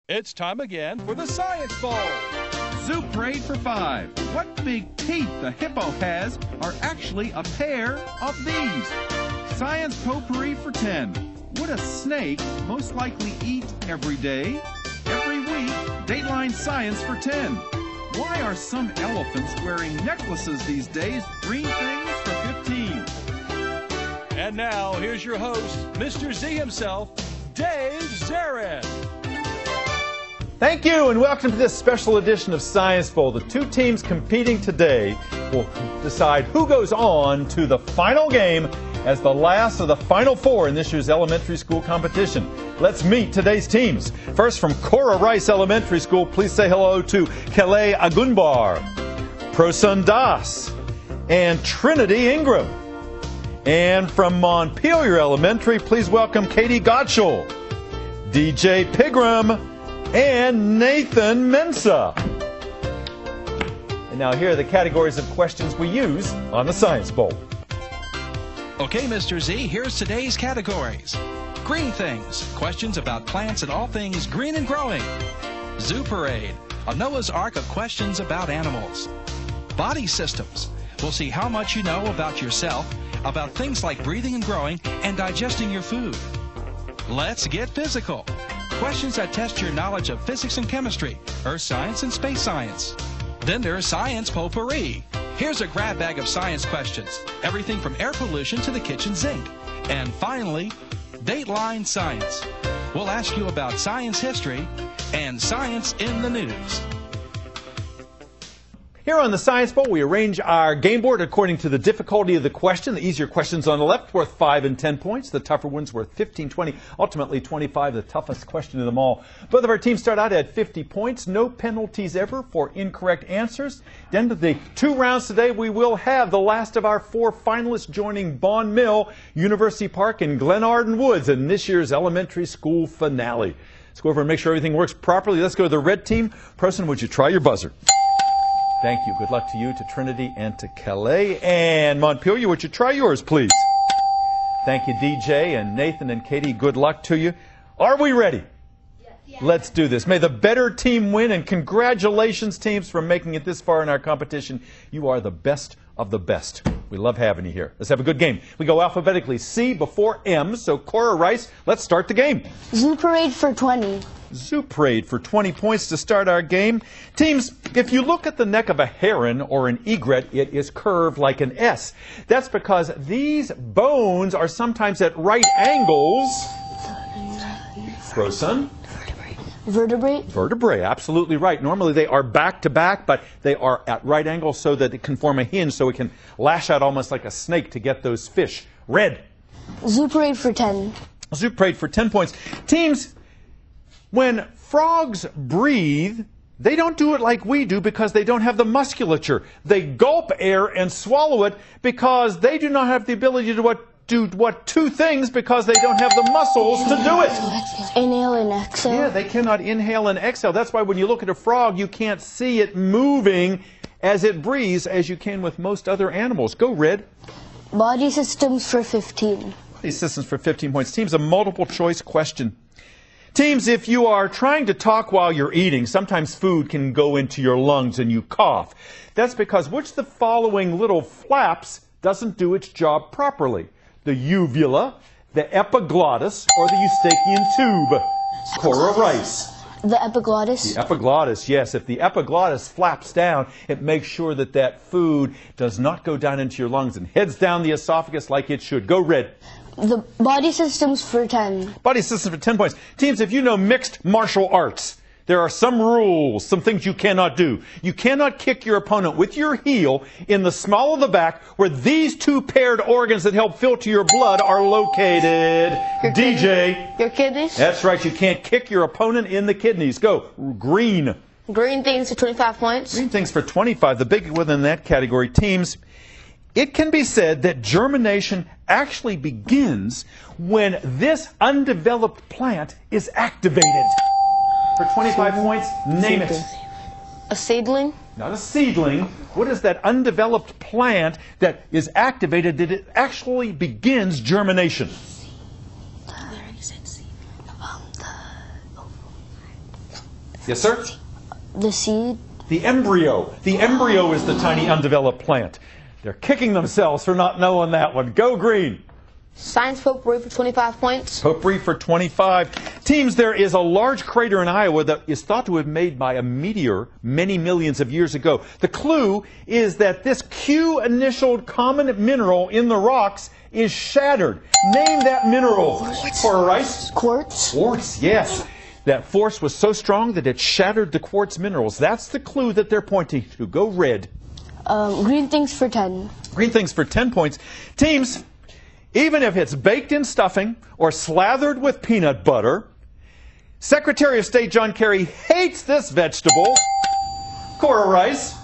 It's time again for the Science Bowl. Zoo Parade for 5. What big teeth the hippo has are actually a pair of these. Science Potpourri for 10. Would a snake most likely eat every day? Every week, Dateline Science for 10. Why are some elephants wearing necklaces these days? Green things for 15. And now, here's your host, Mr. Z himself, Dave Zarin. Thank you, and welcome to this special edition of Science Bowl. The two teams competing today will decide who goes on to the final game as the last of the Final Four in this year's elementary school competition. Let's meet today's teams. First, from Cora Rice Elementary School, please say hello to Kelly Agunbar, Prosun Das, and Trinity Ingram. And from Montpelier Elementary, please welcome Katie Gottschall, DJ Pigram, and Nathan Mensa. And now here are the categories of questions we use on the Science Bowl. Okay, Mr. Z, here's today's categories. Green things, questions about plants and all things green and growing. Zoo Parade, a Noah's Ark of questions about animals. Body systems, we'll see how much you know about yourself, about things like breathing and growing and digesting your food. Let's get physical. Questions that test your knowledge of physics and chemistry, earth science and space science. Then there's Science Potpourri. Here's a grab bag of science questions, everything from air pollution to the kitchen sink. And finally, Dateline Science. We'll ask you about science history and science in the news. Here on the Science Bowl, we arrange our game board according to the difficulty of the question. The easier questions on the left worth 5 and 10 points. The tougher ones worth 15, 20, ultimately 25, the toughest question of them all. Both of our teams start out at 50 points. No penalties ever for incorrect answers. At the end of the 2 rounds today, we will have the last of our 4 finalists joining Bond Mill, University Park, and Glenarden Woods in this year's elementary school finale. Let's go over and make sure everything works properly. Let's go to the red team. Prosun, would you try your buzzer? Thank you. Good luck to you, to Trinity, and to Calais. And Montpelier, would you try yours, please? Thank you, DJ, and Nathan and Katie. Good luck to you. Are we ready? Yes. Let's do this. May the better team win, and congratulations, teams, for making it this far in our competition. You are the best of the best. We love having you here. Let's have a good game. We go alphabetically, C before M. So, Cora Rice, let's start the game. Zoo Parade for 20. Zoo Parade for 20 points to start our game. Teams, if you look at the neck of a heron or an egret, it is curved like an S. That's because these bones are sometimes at right angles. Prosun? Vertebrae. Vertebrae, absolutely right. Normally they are back to back, but they are at right angles so that it can form a hinge, so it can lash out almost like a snake to get those fish. Red. Zoo Parade for 10. Zoo Parade for 10 points. Teams, when frogs breathe, they don't do it like we do because they don't have the musculature. They gulp air and swallow it because they do not have the ability to do 2 things because they don't have the muscles to do it. Inhale and exhale. Yeah, they cannot inhale and exhale. That's why when you look at a frog, you can't see it moving as it breathes as you can with most other animals. Go, Red. Body systems for 15. Body systems for 15 points. Teams, a multiple choice question. Teams, if you are trying to talk while you're eating, sometimes food can go into your lungs and you cough. That's because which of the following little flaps doesn't do its job properly? The uvula, the epiglottis, or the eustachian tube? Cora Rice. The epiglottis. The epiglottis, yes. If the epiglottis flaps down, it makes sure that that food does not go down into your lungs and heads down the esophagus like it should. Go, Red. The body systems for 10. Body systems for 10 points. Teams, if you know mixed martial arts, there are some rules, some things you cannot do. You cannot kick your opponent with your heel in the small of the back where these 2 paired organs that help filter your blood are located. DJ. Your kidneys? That's right. You can't kick your opponent in the kidneys. Go. Green. Green things for 25 points. Green things for 25. The big one in that category. Teams, it can be said that germination actually begins when this undeveloped plant is activated. For 25 points, name it. A seedling? Not a seedling. What is that undeveloped plant that is activated that it actually begins germination? Yes, sir? The seed. The embryo. The embryo is the tiny undeveloped plant. They're kicking themselves for not knowing that one. Go green. Science potpourri for 25 points. Potpourri for 25. Teams, there is a large crater in Iowa that is thought to have been made by a meteor many millions of years ago. The clue is that this Q-initialed common mineral in the rocks is shattered. Name that mineral. Cora Rice? Quartz. Quartz, yes. That force was so strong that it shattered the quartz minerals. That's the clue that they're pointing to. Go red. Green things for 10. Green things for 10 points. Teams, even if it's baked in stuffing or slathered with peanut butter, Secretary of State John Kerry hates this vegetable. Cora Rice.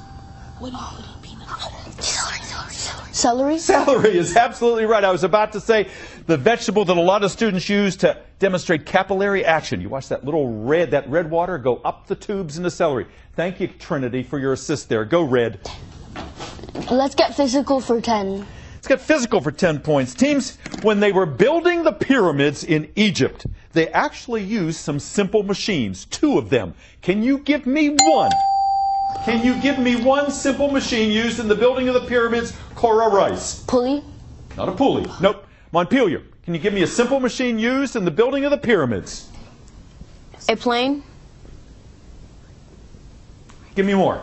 Celery. Celery is absolutely right. I was about to say the vegetable that a lot of students use to demonstrate capillary action. You watch that red water go up the tubes into celery. Thank you, Trinity, for your assist there. Go red. Let's get physical for 10. Let's get physical for 10 points. Teams, when they were building the pyramids in Egypt, they actually used some simple machines, 2 of them. Can you give me one? Can you give me one simple machine used in the building of the pyramids? Cora Rice. Pulley. Not a pulley. Nope. Montpelier. Can you give me a simple machine used in the building of the pyramids? A plane. Give me more.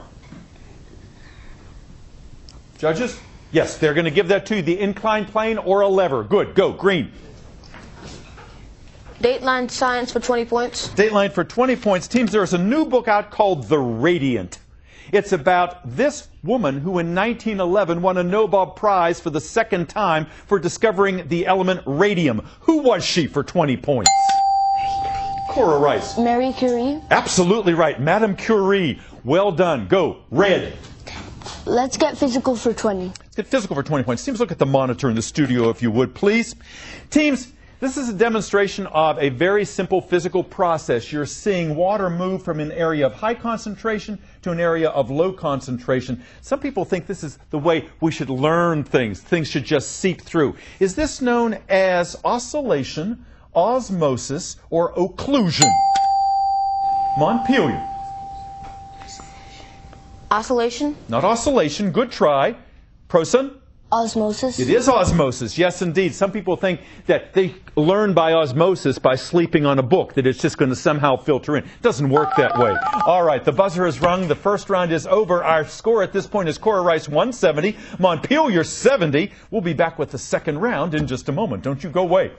Judges? Yes, they're going to give that to you. The inclined plane or a lever. Good. Go. Green. Dateline science for 20 points. Dateline for 20 points. Teams, there's a new book out called The Radiant. It's about this woman who in 1911 won a Nobel Prize for the 2nd time for discovering the element radium. Who was she for 20 points? Cora Rice. Marie Curie. Absolutely right. Madame Curie. Well done. Go. Red. Let's get physical for 20. Let's get physical for 20 points. Teams, look at the monitor in the studio if you would, please. Teams, this is a demonstration of a very simple physical process. You're seeing water move from an area of high concentration to an area of low concentration. Some people think this is the way we should learn things. Things should just seep through. Is this known as oscillation, osmosis, or occlusion? Montpelier. Oscillation. Not oscillation. Good try. Proson? Osmosis. It is osmosis, yes indeed. Some people think that they learn by osmosis by sleeping on a book, that it's just going to somehow filter in. It doesn't work that way. All right, the buzzer has rung. The first round is over. Our score at this point is Cora Rice 170, Montpelier 70. We'll be back with the second round in just a moment. Don't you go away.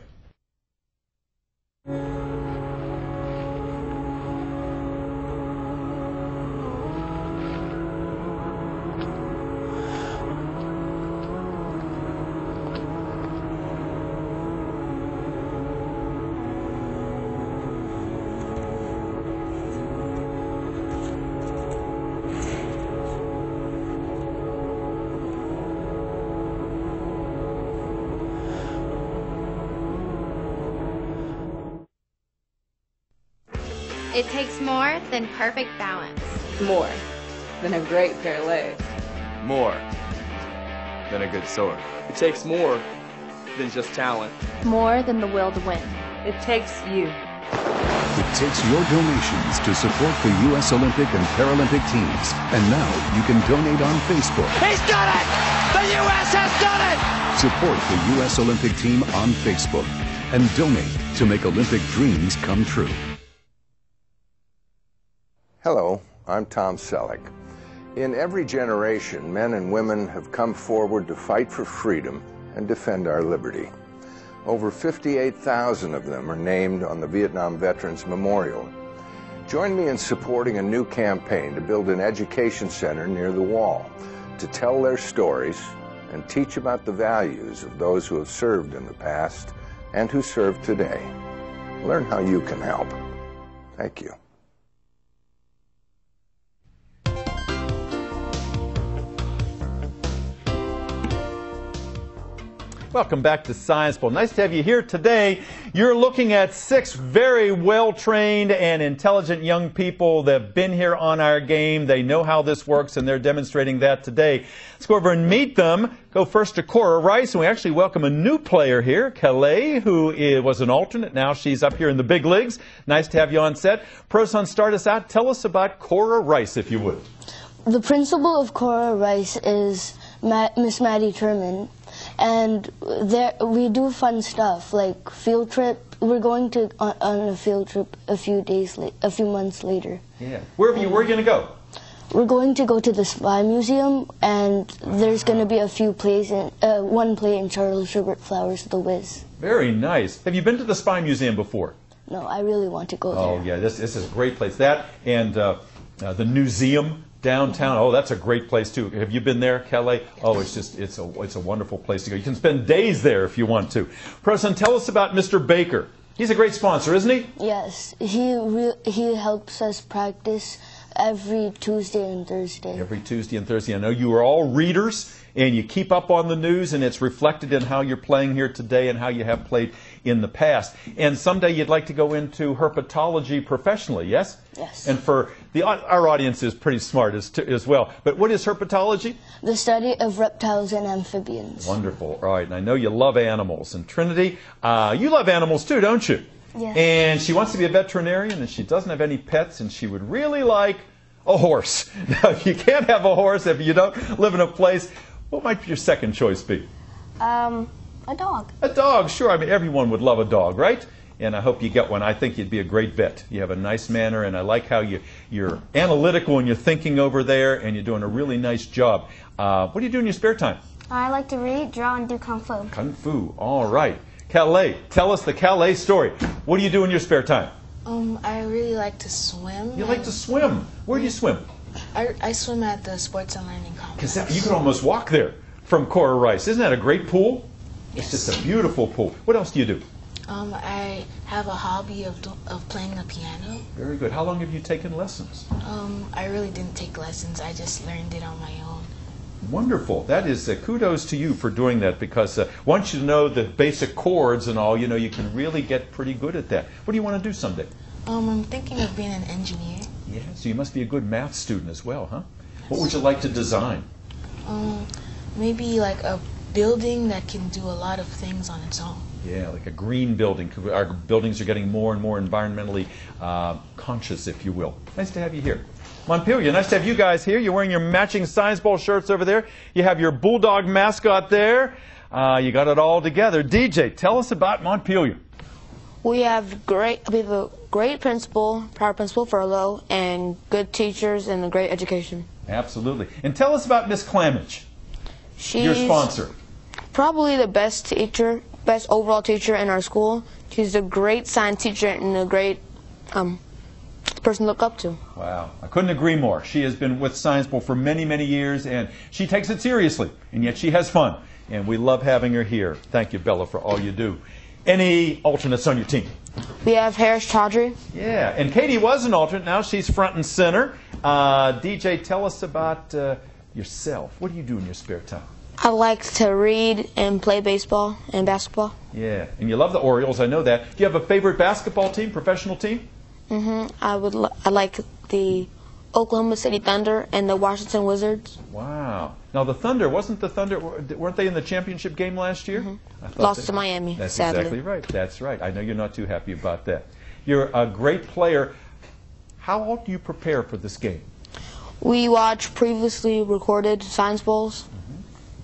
It takes more than perfect balance. More than a great pair of legs. More than a good sword. It takes more than just talent. More than the will to win. It takes you. It takes your donations to support the U.S. Olympic and Paralympic teams. And now you can donate on Facebook. He's done it! The U.S. has done it! Support the U.S. Olympic team on Facebook and donate to make Olympic dreams come true. Hello, I'm Tom Selleck. In every generation, men and women have come forward to fight for freedom and defend our liberty. Over 58,000 of them are named on the Vietnam Veterans Memorial. Join me in supporting a new campaign to build an education center near the wall to tell their stories and teach about the values of those who have served in the past and who serve today. Learn how you can help. Thank you. Welcome back to Science Bowl. Nice to have you here today. You're looking at 6 very well-trained and intelligent young people that have been here on our game. They know how this works, and they're demonstrating that today. Let's go over and meet them. Go first to Cora Rice, and we actually welcome a new player here, Calais, who was an alternate. Now she's up here in the big leagues. Nice to have you on set. Proson, start us out. Tell us about Cora Rice, if you would. The principal of Cora Rice is Miss Maddie Turman, and we do fun stuff like field trip. We're going to on a field trip a few months later. Yeah. Where are you going to go? We're going to go to the Spy Museum, and there's going to be a few plays one play in Charles Schubert Flowers of the Wiz. Very nice. Have you been to the Spy Museum before? No, I really want to go there. Oh yeah, this is a great place. That and the museum downtown. Oh, that's a great place too. Have you been there, Calais? Oh, it's a wonderful place to go. You can spend days there if you want to. Proson, tell us about Mr. Baker. He's a great sponsor, isn't he? Yes, he helps us practice every Tuesday and Thursday. Every Tuesday and Thursday. I know you are all readers, and you keep up on the news, and it's reflected in how you're playing here today and how you have played in the past. And someday you'd like to go into herpetology professionally, yes? Yes. And for our audience is pretty smart as well. But what is herpetology? The study of reptiles and amphibians. Wonderful. All right. And I know you love animals. And Trinity, you love animals too, don't you? Yes. And she wants to be a veterinarian, and she doesn't have any pets, and she would really like a horse. Now, you can't have a horse if you don't live in a place. What might your second choice be? A dog. A dog, sure. I mean, everyone would love a dog, right? And I hope you get one. I think you'd be a great vet. You have a nice manner, and I like how you're analytical in your thinking over there, and you're doing a really nice job. What do you do in your spare time? I like to read, draw, and do Kung Fu. Kung Fu. All right. Calais, tell us the Calais story. What do you do in your spare time? I really like to swim. You like to swim? Where do you swim? I swim at the Sports and Learning Complex. Because you can almost walk there from Cora Rice. Isn't that a great pool? Yes. It's just a beautiful pool. What else do you do? I have a hobby of playing the piano. Very good. How long have you taken lessons? I really didn't take lessons. I just learned it on my own. Wonderful. That is kudos to you for doing that, because once you know the basic chords and all, you can really get pretty good at that. What do you want to do someday? I'm thinking of being an engineer. Yeah, so you must be a good math student as well, huh? Yes. What would you like to design? Maybe like a building that can do a lot of things on its own. Yeah, like a green building. Our buildings are getting more and more environmentally conscious, if you will. Nice to have you here. Montpelier, nice to have you guys here. You're wearing your matching Science Bowl shirts over there. You have your Bulldog mascot there. You got it all together. DJ, tell us about Montpelier. We have a great principal, proud principal Furlow, and good teachers and a great education. Absolutely. And tell us about Miss Clamage, She's your sponsor. Probably the best teacher, best overall teacher in our school. She's a great science teacher and a great person to look up to. Wow. I couldn't agree more. She has been with Science Bowl for many, many years, and she takes it seriously, and yet she has fun. And we love having her here. Thank you, Bella, for all you do. Any alternates on your team? We have Harris Chaudhry. Yeah, and Katie was an alternate. Now she's front and center. DJ, tell us about yourself. What do you do in your spare time? I like to read and play baseball and basketball. Yeah, and you love the Orioles. I know that. Do you have a favorite basketball team, professional team? I like the Oklahoma City Thunder and the Washington Wizards. Wow. Now the Thunder, weren't they in the championship game last year? Lost to Miami, That's sadly. exactly right. That's right. I know you're not too happy about that. You're a great player. How do you prepare for this game? We watch previously recorded Science Bowls.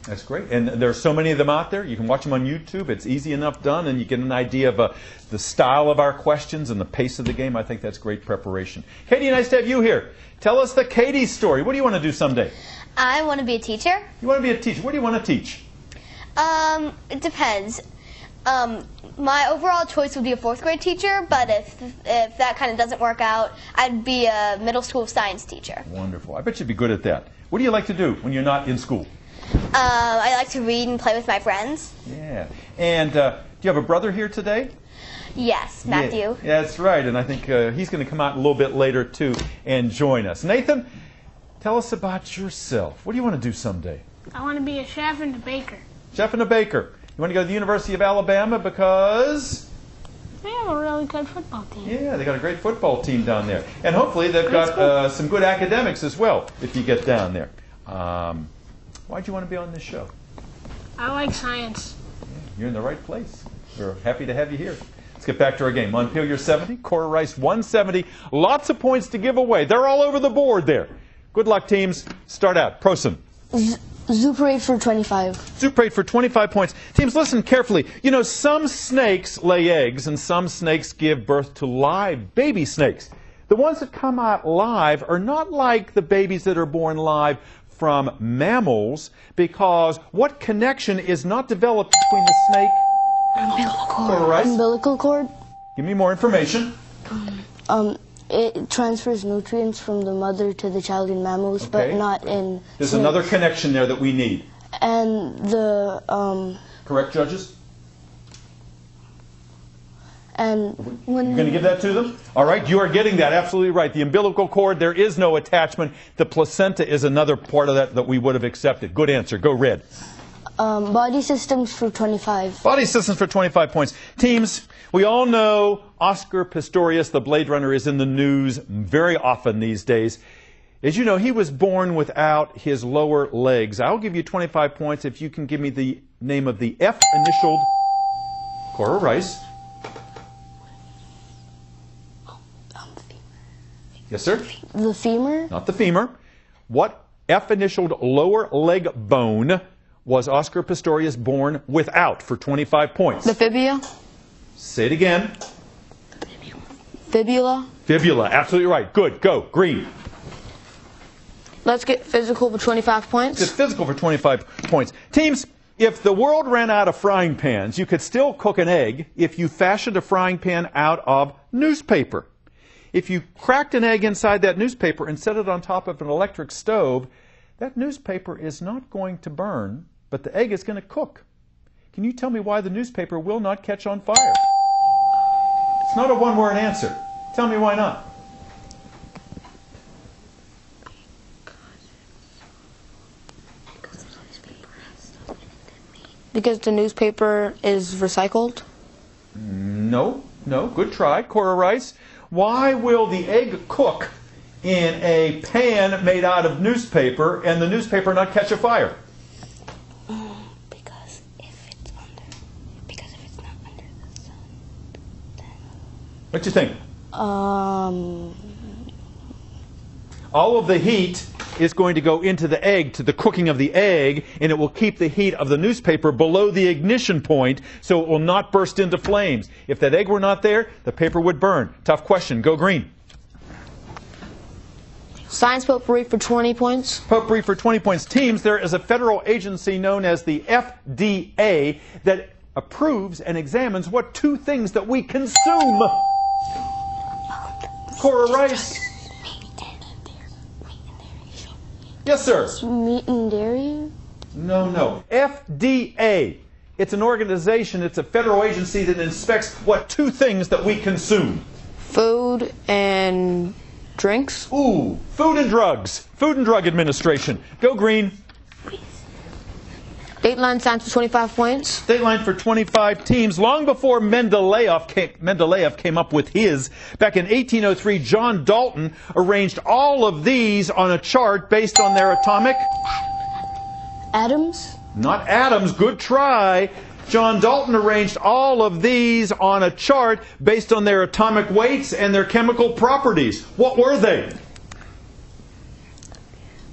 That's great. And there are so many of them out there. You can watch them on YouTube. It's easy enough done, and you get an idea of the style of our questions and the pace of the game. I think that's great preparation. Katie, nice to have you here. Tell us the Katie story. What do you want to do someday? I want to be a teacher. You want to be a teacher. What do you want to teach? It depends. My overall choice would be a 4th grade teacher, but if that kind of doesn't work out, I'd be a middle school science teacher. Wonderful. I bet you'd be good at that. What do you like to do when you're not in school? I like to read and play with my friends. Yeah. And do you have a brother here today? Yes, Matthew. Yeah, that's right. And I think he's going to come out a little bit later, too, and join us. Nathan, tell us about yourself. What do you want to do someday? I want to be a chef and a baker. Chef and a baker. You want to go to the University of Alabama because... They have a really good football team. Yeah, they got a great football team down there. And hopefully they've got some good academics as well if you get down there. Why'd you want to be on this show? I like science. You're in the right place. We're happy to have you here. Let's get back to our game. Montpelier 70, Cora Rice 170. Lots of points to give away. They're all over the board there. Good luck, teams. Start out. Prosim. Zoo parade for 25. Zoo parade for 25 points. Teams, listen carefully. You know, some snakes lay eggs and some snakes give birth to live baby snakes. The ones that come out live are not like the babies that are born live from mammals, because what connection is not developed between the snake... Umbilical cord. Umbilical cord. Give me more information. It transfers nutrients from the mother to the child in mammals, but not in There's snakes. Another connection there that we need. And the... Correct, judges? And when... You're going to give that to them? All right, you are getting that. Absolutely right. The umbilical cord, there is no attachment. The placenta is another part of that we would have accepted. Good answer. Go red. Body systems for 25. Body systems for 25 points. Teams, we all know Oscar Pistorius, the Blade Runner, is in the news very often these days. As you know, he was born without his lower legs. I'll give you 25 points if you can give me the name of the F-initialed Cora Rice. Yes, sir? The femur? Not the femur. What F-initialed lower leg bone was Oscar Pistorius born without for 25 points? The fibula. Say it again. Fibula. Fibula. Absolutely right. Good. Go. Green. Let's get physical for 25 points. Let's get physical for 25 points. Teams, if the world ran out of frying pans, you could still cook an egg if you fashioned a frying pan out of newspaper. If you cracked an egg inside that newspaper and set it on top of an electric stove, that newspaper is not going to burn, but the egg is going to cook. Can you tell me why the newspaper will not catch on fire? It's not a one-word answer. Tell me why not. Because the newspaper is recycled? No. Good try. Cora Rice. Why will the egg cook in a pan made out of newspaper and the newspaper not catch a fire? Because if it's not under the sun, then... What do you think? All of the heat is going to go into the egg, to the cooking of the egg, and it will keep the heat of the newspaper below the ignition point so it will not burst into flames. If that egg were not there, the paper would burn. Tough question. Go green. Science potpourri for 20 points. Potpourri for 20 points. Teams, there is a federal agency known as the FDA that approves and examines what two things that we consume. Cora Rice. Yes, sir. Meat and dairy? No. FDA. It's an organization, it's a federal agency that inspects what two things that we consume. Food and drinks. Ooh, food and drugs. Food and Drug Administration. Go green. Dateline science for 25 points. Dateline for 25 teams. Long before Mendeleev came up with his, back in 1803, John Dalton arranged all of these on a chart based on their atomic... Atoms? Not atoms. Good try. John Dalton arranged all of these on a chart based on their atomic weights and their chemical properties. What were they?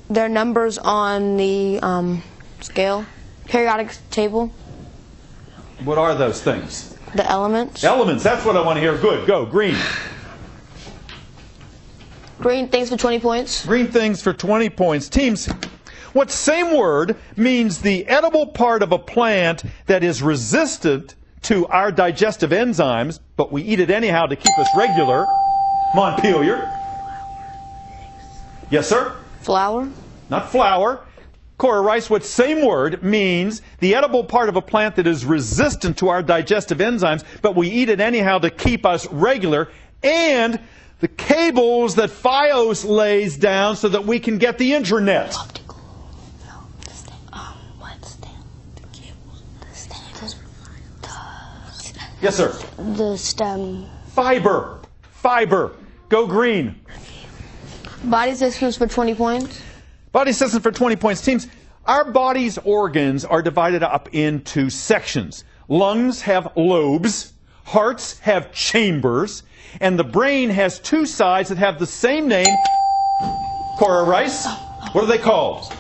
Their numbers on the scale. Periodic table. What are those things? The elements. Elements. That's what I want to hear. Good. Go. Green. Green things for 20 points. Green things for 20 points. Teams, what same word means the edible part of a plant that is resistant to our digestive enzymes, but we eat it anyhow to keep us regular? Montpelier. Yes, sir? Flour. Not flour. Cora Rice, what same word means the edible part of a plant that is resistant to our digestive enzymes, but we eat it anyhow to keep us regular, and the cables that Fios lays down so that we can get the internet. Optical. No, the stand. What stand? The cables. The stand. Yes, sir. The stem. Fiber. Fiber. Go green. Body systems for 20 points. Body systems for 20 points. Teams, our body's organs are divided up into sections. Lungs have lobes. Hearts have chambers. And the brain has two sides that have the same name. Cora Rice, what are they called?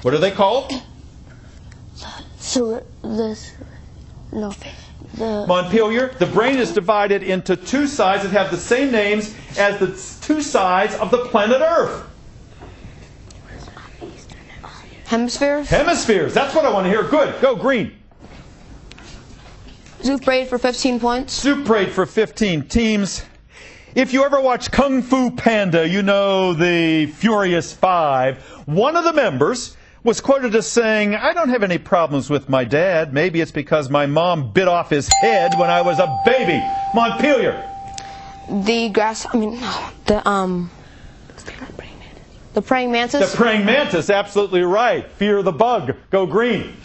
What are they called? Montpelier, the brain is divided into two sides that have the same names as the two sides of the planet Earth. Hemispheres? Hemispheres, that's what I want to hear. Good, go green. Zoop braid for 15 points. Zoop braid for 15. Teams, if you ever watch Kung Fu Panda, you know the Furious Five. One of the members was quoted as saying, "I don't have any problems with my dad. Maybe it's because my mom bit off his head when I was a baby." Montpelier. The praying mantis. The praying mantis, absolutely right. Fear the bug. Go green.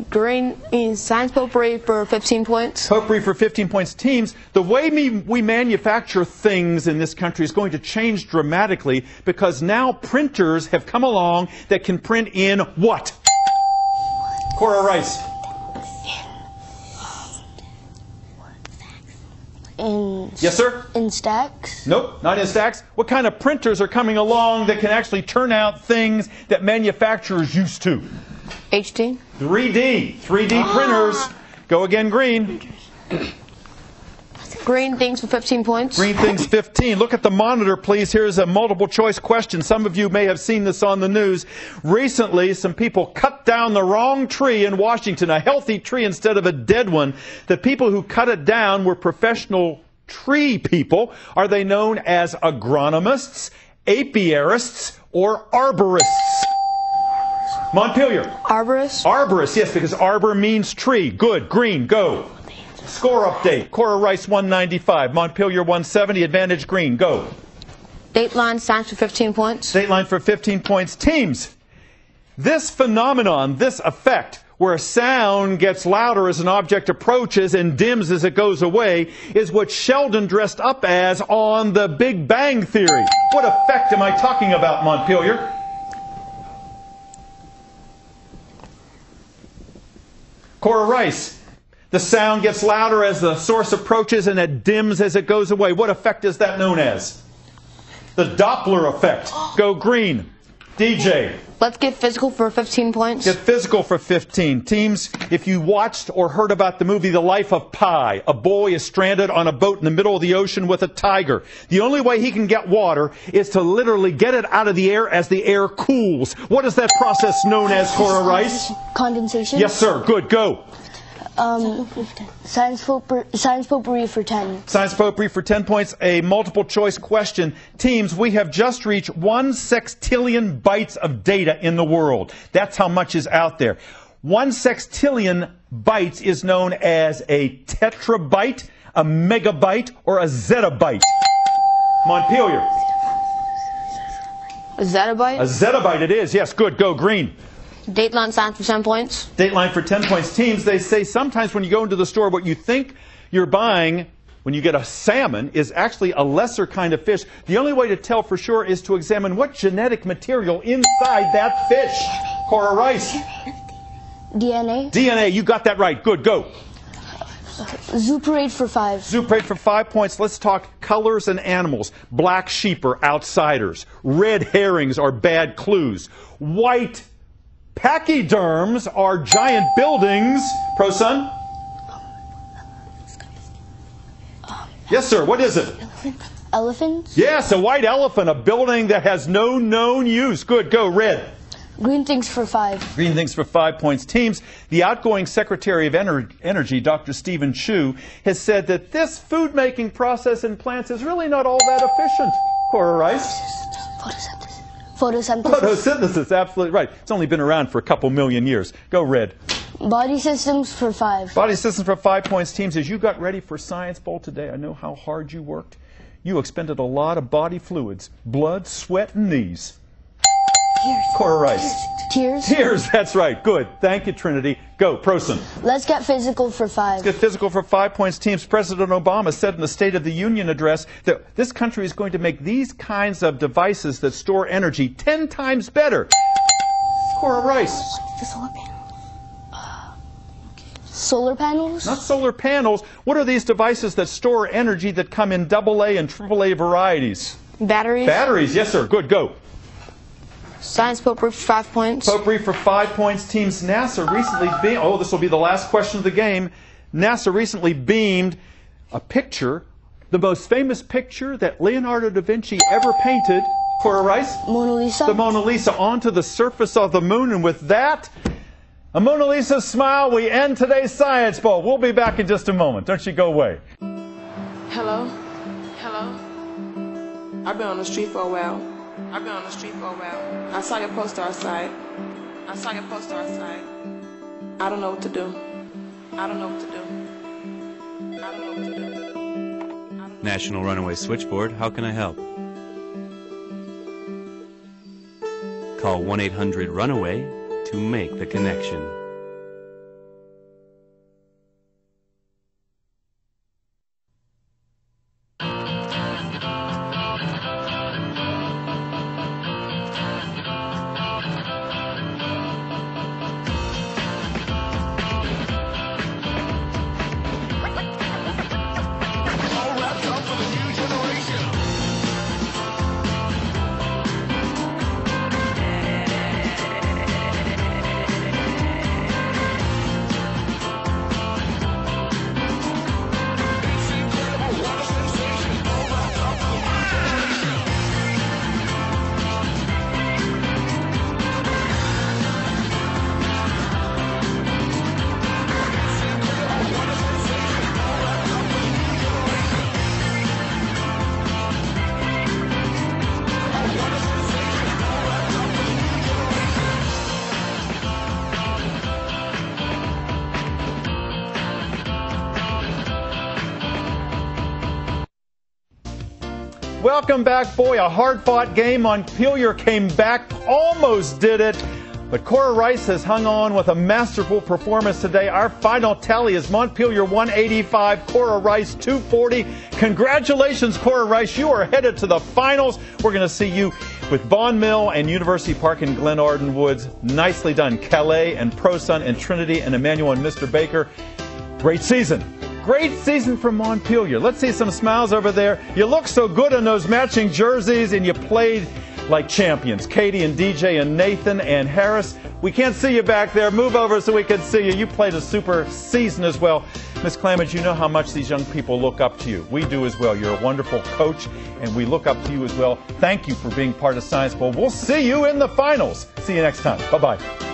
Green is science potpourri for 15 points. Potpourri for 15 points. Teams, the way we manufacture things in this country is going to change dramatically because now printers have come along that can print in what? Cora Rice. Yes, sir? In stacks? Nope, not in stacks. What kind of printers are coming along that can actually turn out things that manufacturers used to? HD. 3D printers. Go again, green. Green things for 15 points. Green things 15. Look at the monitor, please. Here's a multiple choice question. Some of you may have seen this on the news. Recently, some people cut down the wrong tree in Washington, a healthy tree instead of a dead one. The people who cut it down were professional tree people. Are they known as agronomists, apiarists, or arborists? Montpelier. Arborist. Arborist, yes, because arbor means tree. Good. Green, go. Score update. Cora Rice 195. Montpelier 170. Advantage green. Go. Dateline science for 15 points. Dateline for 15 points. Teams, this phenomenon, this effect, where sound gets louder as an object approaches and dims as it goes away, is what Sheldon dressed up as on The Big Bang Theory. What effect am I talking about, Montpelier? Cora Rice. The sound gets louder as the source approaches and it dims as it goes away. What effect is that known as? The Doppler effect. Go green. DJ. Let's get physical for 15 points. Get physical for 15. Teams, if you watched or heard about the movie The Life of Pi, a boy is stranded on a boat in the middle of the ocean with a tiger. The only way he can get water is to literally get it out of the air as the air cools. What is that process known as, Cora Rice? Condensation? Yes, sir. Good. Go. Science potpourri for 10. Science potpourri for 10 points. A multiple choice question. Teams, we have just reached 1 sextillion bytes of data in the world. That's how much is out there. 1 sextillion bytes is known as a tetrabyte, a megabyte, or a zettabyte. Montpelier. A zettabyte? A zettabyte it is. Yes, good. Go green. Dateline science for 10 points. Dateline for 10 points. Teams, they say sometimes when you go into the store, what you think you're buying when you get a salmon is actually a lesser kind of fish. The only way to tell for sure is to examine what genetic material inside that fish. Cora Rice. DNA. DNA, you got that right. Good, go. Zoo parade for 5. Zoo parade for 5 points. Let's talk colors and animals. Black sheep are outsiders. Red herrings are bad clues. White pachyderms are giant buildings. Pro Son? Yes, sir. What is it? Elephants? Yes, a white elephant, a building that has no known use. Good. Go. Red. Green things for 5. Green things for 5 points. Teams, the outgoing Secretary of Energy, Dr. Stephen Chu, has said that this food-making process in plants is really not all that efficient. Cora Rice? Photosynthesis. Photosynthesis, absolutely right. It's only been around for a couple million years. Go red. Body systems for 5. Body systems for 5 points. Teams, as you got ready for Science Bowl today, I know how hard you worked. You expended a lot of body fluids, blood, sweat, and knees. Cora Rice. Tears. Tears, that's right. Good. Thank you, Trinity. Go, Prosen. Let's get physical for 5. Let's get physical for 5 points. Teams. President Obama said in the State of the Union address that this country is going to make these kinds of devices that store energy 10 times better. Cora Rice. The solar panels. Solar panels? Not solar panels. What are these devices that store energy that come in AA and AAA varieties? Batteries. Batteries, yes, sir. Good, go. Science potpourri for 5 points. Potpourri for 5 points. Teams. NASA recently beamed. Oh, this will be the last question of the game. NASA recently beamed a picture, the most famous picture that Leonardo da Vinci ever painted. Cora Rice? Mona Lisa. The Mona Lisa onto the surface of the moon. And with that, a Mona Lisa smile, we end today's Science Bowl. We'll be back in just a moment. Don't you go away. Hello? Hello? I've been on the street for a while. I saw your poster outside. I don't know what to do. National Runaway Switchboard, how can I help? Call 1-800-RUNAWAY to make the connection. Welcome back. Boy, a hard-fought game. Montpelier came back, almost did it. But Cora Rice has hung on with a masterful performance today. Our final tally is Montpelier 185, Cora Rice 240. Congratulations, Cora Rice. You are headed to the finals. We're going to see you with Bond Mill and University Park in Glen Arden Woods. Nicely done. Calais and Prosun and Trinity and Emmanuel and Mr. Baker. Great season. Great season from Montpelier. Let's see some smiles over there. You look so good in those matching jerseys, and you played like champions. Katie and DJ and Nathan and Harris. We can't see you back there. Move over so we can see you. You played a super season as well. Miss Clamage, you know how much these young people look up to you. We do as well. You're a wonderful coach, and we look up to you as well. Thank you for being part of Science Bowl. We'll see you in the finals. See you next time. Bye-bye.